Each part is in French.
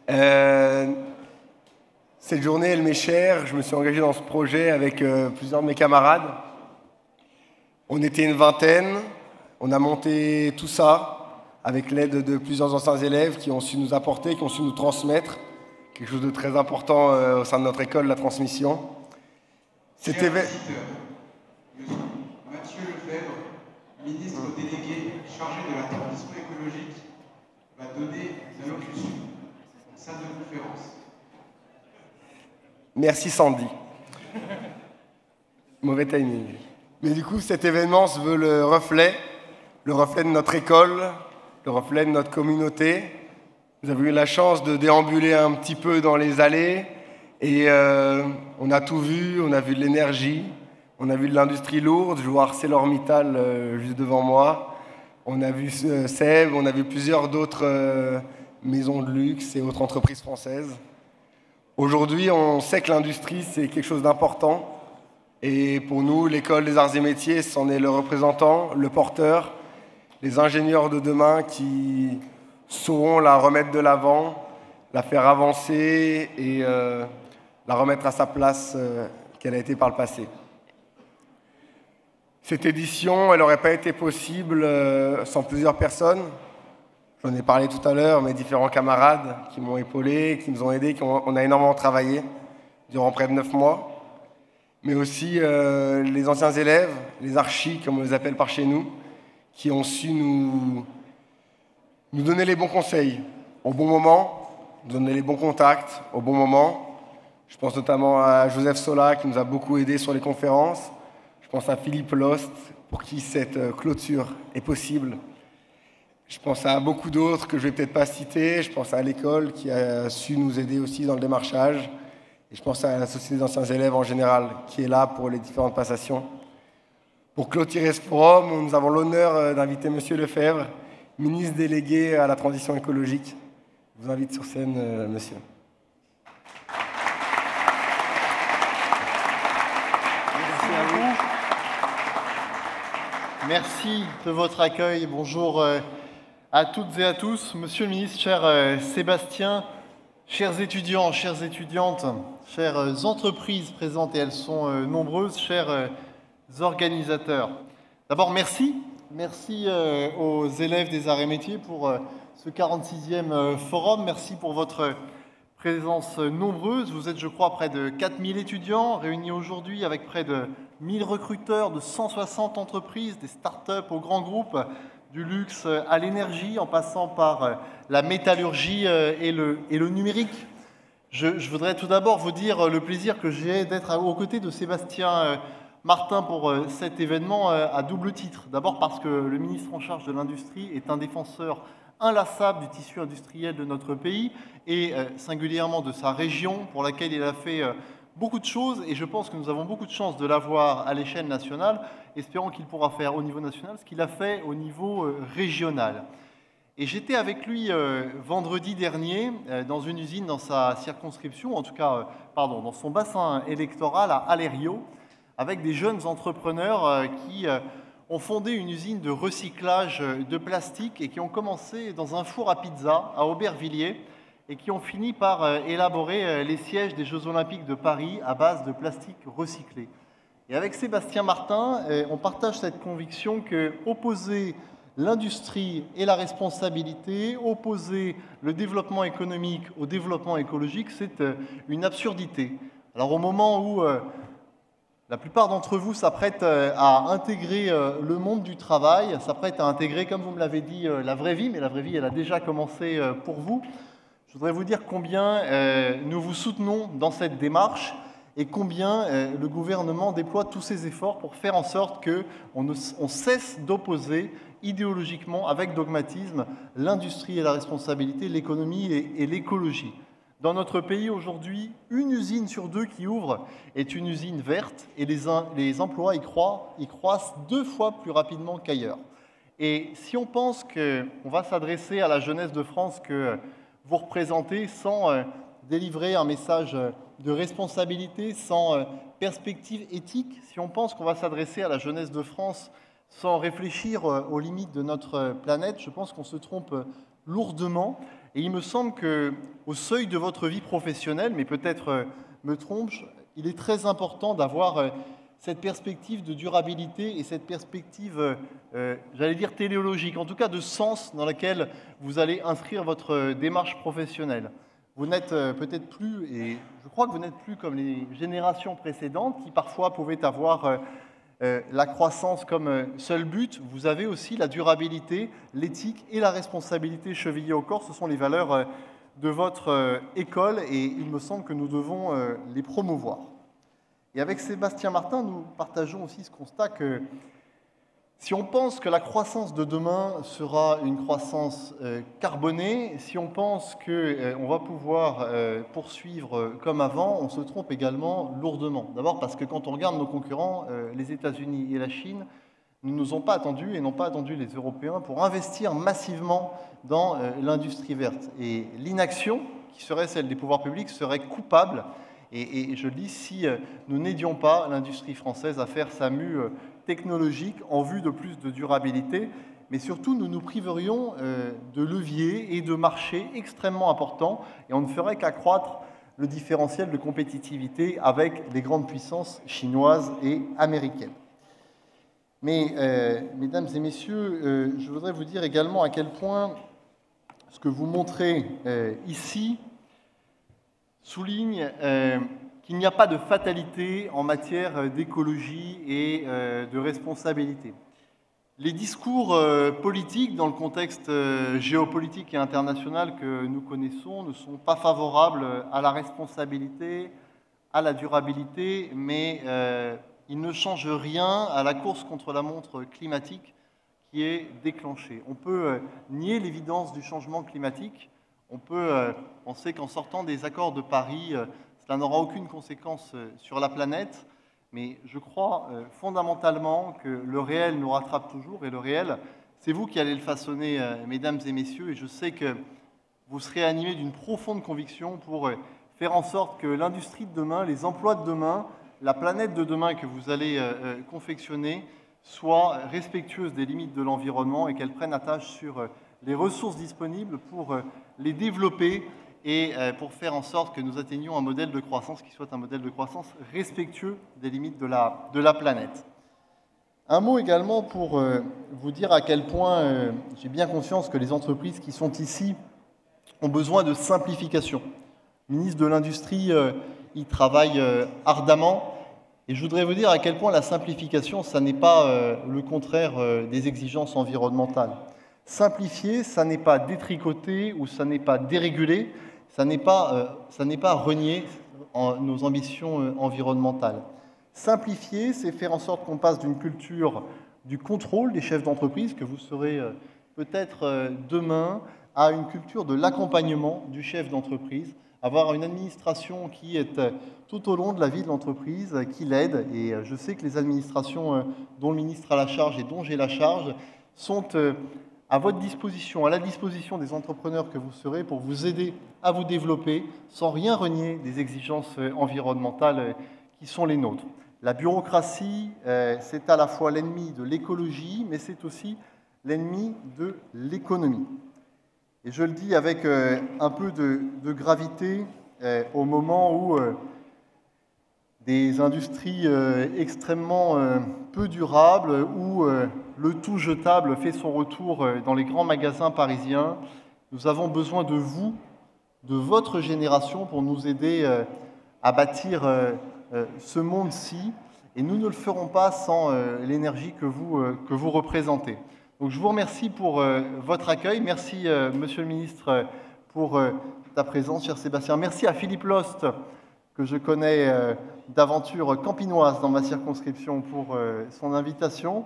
Euh, Cette journée, elle m'est chère. Je me suis engagé dans ce projet avec plusieurs de mes camarades. On était une vingtaine. On a monté tout ça avec l'aide de plusieurs anciens élèves qui ont su nous apporter, qui ont su nous transmettre quelque chose de très important au sein de notre école, la transmission. Chers visiteurs, Monsieur Mathieu Lefebvre, ministre délégué chargé de la transition écologique, va donner une allocution en salle de conférence. Merci Sandy. Mauvais timing. Mais du coup, cet événement se veut le reflet de notre école, le reflet de notre communauté. Nous avons eu la chance de déambuler un petit peu dans les allées et on a tout vu, on a vu de l'énergie, on a vu de l'industrie lourde, je vois ArcelorMittal juste devant moi, on a vu Seb, on a vu plusieurs d'autres maisons de luxe et autres entreprises françaises. Aujourd'hui, on sait que l'industrie, c'est quelque chose d'important. Et pour nous, l'école des arts et métiers, c'en est le représentant, le porteur, les ingénieurs de demain qui sauront la remettre de l'avant, la faire avancer et la remettre à sa place qu'elle a été par le passé. Cette édition, elle n'aurait pas été possible sans plusieurs personnes. J'en ai parlé tout à l'heure, mes différents camarades qui m'ont épaulé, qui nous ont aidés, on a énormément travaillé durant près de 9 mois. Mais aussi les anciens élèves, les archis, comme on les appelle par chez nous, qui ont su nous donner les bons conseils au bon moment, nous donner les bons contacts au bon moment. Je pense notamment à Joseph Sola, qui nous a beaucoup aidés sur les conférences. Je pense à Philippe Lost, pour qui cette clôture est possible. Je pense à beaucoup d'autres que je ne vais peut-être pas citer. Je pense à l'école qui a su nous aider aussi dans le démarchage. Et je pense à la Société des anciens élèves en général, qui est là pour les différentes passations. Pour clôturer ce forum, nous avons l'honneur d'inviter M. Lefebvre, ministre délégué à la transition écologique. Je vous invite sur scène, monsieur. Merci à vous. Merci de votre accueil. Bonjour à toutes et à tous. Monsieur le ministre, cher Sébastien, chers étudiants, chères étudiantes, chères entreprises présentes, et elles sont nombreuses, chers organisateurs. D'abord, merci. Merci aux élèves des arts et métiers pour ce 46e forum. Merci pour votre présence nombreuse. Vous êtes, je crois, près de 4000 étudiants réunis aujourd'hui avec près de 1000 recruteurs de 160 entreprises, des startups aux grands groupes, du luxe à l'énergie, en passant par la métallurgie et le numérique. Je voudrais tout d'abord vous dire le plaisir que j'ai d'être aux côtés de Sébastien Martin pour cet événement à double titre. D'abord parce que le ministre en charge de l'industrie est un défenseur inlassable du tissu industriel de notre pays et singulièrement de sa région pour laquelle il a fait beaucoup de choses, et je pense que nous avons beaucoup de chance de l'avoir à l'échelle nationale, espérant qu'il pourra faire au niveau national ce qu'il a fait au niveau régional. Et j'étais avec lui vendredi dernier dans une usine dans sa circonscription, en tout cas, dans son bassin électoral à Alério, avec des jeunes entrepreneurs qui ont fondé une usine de recyclage de plastique et qui ont commencé dans un four à pizza à Aubervilliers, et qui ont fini par élaborer les sièges des Jeux Olympiques de Paris à base de plastique recyclé. Et avec Sébastien Martin, on partage cette conviction que opposer l'industrie et la responsabilité, opposer le développement économique au développement écologique, c'est une absurdité. Alors au moment où la plupart d'entre vous s'apprêtent à intégrer le monde du travail, s'apprêtent à intégrer, comme vous me l'avez dit, la vraie vie, mais la vraie vie, elle a déjà commencé pour vous. Je voudrais vous dire combien nous vous soutenons dans cette démarche et combien le gouvernement déploie tous ses efforts pour faire en sorte qu'on cesse d'opposer idéologiquement, avec dogmatisme, l'industrie et la responsabilité, l'économie et l'écologie. Dans notre pays aujourd'hui, une usine sur 2 qui ouvre est une usine verte et les emplois y croissent 2 fois plus rapidement qu'ailleurs. Et si on pense qu'on va s'adresser à la jeunesse de France que vous représentez sans délivrer un message de responsabilité, sans perspective éthique, si on pense qu'on va s'adresser à la jeunesse de France sans réfléchir aux limites de notre planète, je pense qu'on se trompe lourdement. Et il me semble qu'au seuil de votre vie professionnelle, mais peut-être me trompe, il est très important d'avoir cette perspective de durabilité et cette perspective, j'allais dire téléologique, en tout cas de sens dans laquelle vous allez inscrire votre démarche professionnelle. Vous n'êtes peut-être plus, et je crois que vous n'êtes plus comme les générations précédentes qui parfois pouvaient avoir la croissance comme seul but. Vous avez aussi la durabilité, l'éthique et la responsabilité chevillées au corps. Ce sont les valeurs de votre école et il me semble que nous devons les promouvoir. Et avec Sébastien Martin, nous partageons aussi ce constat que si on pense que la croissance de demain sera une croissance carbonée, si on pense qu'on va pouvoir poursuivre comme avant, on se trompe également lourdement. D'abord parce que quand on regarde nos concurrents, les États-Unis et la Chine, ne nous ont pas attendus et n'ont pas attendu les Européens pour investir massivement dans l'industrie verte. Et l'inaction, qui serait celle des pouvoirs publics, serait coupable. Et je le dis, si nous n'aidions pas l'industrie française à faire sa mue technologique en vue de plus de durabilité, mais surtout nous nous priverions de leviers et de marchés extrêmement importants et on ne ferait qu'accroître le différentiel de compétitivité avec les grandes puissances chinoises et américaines. Mais, mesdames et messieurs, je voudrais vous dire également à quel point ce que vous montrez ici souligne qu'il n'y a pas de fatalité en matière d'écologie et de responsabilité. Les discours politiques dans le contexte géopolitique et international que nous connaissons ne sont pas favorables à la responsabilité, à la durabilité, mais ils ne changent rien à la course contre la montre climatique qui est déclenchée. On peut nier l'évidence du changement climatique. On peut penser qu'en sortant des accords de Paris, cela n'aura aucune conséquence sur la planète, mais je crois fondamentalement que le réel nous rattrape toujours, et le réel, c'est vous qui allez le façonner, mesdames et messieurs, et je sais que vous serez animés d'une profonde conviction pour faire en sorte que l'industrie de demain, les emplois de demain, la planète de demain que vous allez confectionner soit respectueuse des limites de l'environnement et qu'elle prenne attache sur les ressources disponibles pour les développer et pour faire en sorte que nous atteignions un modèle de croissance qui soit un modèle de croissance respectueux des limites de la planète. Un mot également pour vous dire à quel point j'ai bien conscience que les entreprises qui sont ici ont besoin de simplification. Le ministre de l'Industrie y travaille ardemment et je voudrais vous dire à quel point la simplification, ça n'est pas le contraire des exigences environnementales. Simplifier, ça n'est pas détricoter ou ça n'est pas déréguler, ça n'est pas renier nos ambitions environnementales. Simplifier, c'est faire en sorte qu'on passe d'une culture du contrôle des chefs d'entreprise, que vous serez peut-être demain, à une culture de l'accompagnement du chef d'entreprise, avoir une administration qui est tout au long de la vie de l'entreprise, qui l'aide. Et je sais que les administrations dont le ministre a la charge et dont j'ai la charge sont à votre disposition, à la disposition des entrepreneurs que vous serez pour vous aider à vous développer sans rien renier des exigences environnementales qui sont les nôtres. La bureaucratie, c'est à la fois l'ennemi de l'écologie, mais c'est aussi l'ennemi de l'économie. Et je le dis avec un peu de gravité au moment où des industries extrêmement peu durables, où le tout jetable fait son retour dans les grands magasins parisiens. Nous avons besoin de vous, de votre génération, pour nous aider à bâtir ce monde-ci. Et nous ne le ferons pas sans l'énergie que vous représentez. Donc je vous remercie pour votre accueil. Merci, Monsieur le Ministre, pour ta présence, cher Sébastien. Merci à Philippe Lost, que je connais d'aventure campinoise dans ma circonscription, pour son invitation.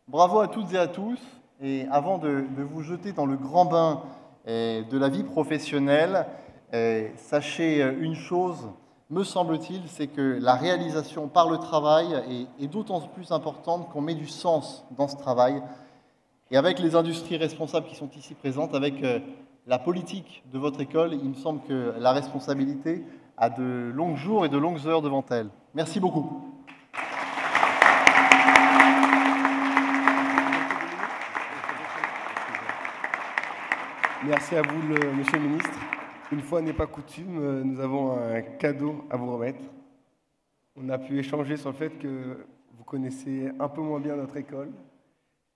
Bravo à toutes et à tous. Et avant de vous jeter dans le grand bain de la vie professionnelle, sachez une chose, me semble-t-il, c'est que la réalisation par le travail est d'autant plus importante qu'on met du sens dans ce travail. Et avec les industries responsables qui sont ici présentes, avec la politique de votre école, il me semble que la responsabilité a de longs jours et de longues heures devant elle. Merci beaucoup. Merci à vous, Monsieur le ministre. Une fois n'est pas coutume, nous avons un cadeau à vous remettre. On a pu échanger sur le fait que vous connaissez un peu moins bien notre école.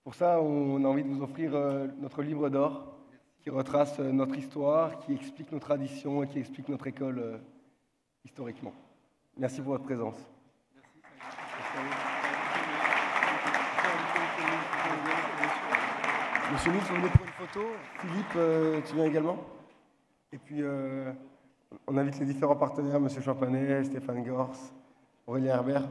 Pour ça, on a envie de vous offrir notre livre d'or qui retrace notre histoire, qui explique nos traditions et qui explique notre école historiquement. Merci pour votre présence. Monsieur le ministre, vous venez pour une photo. Philippe, tu viens également. Et puis, on invite les différents partenaires, Monsieur Champanet, Stéphane Gors, Aurélien Herbert.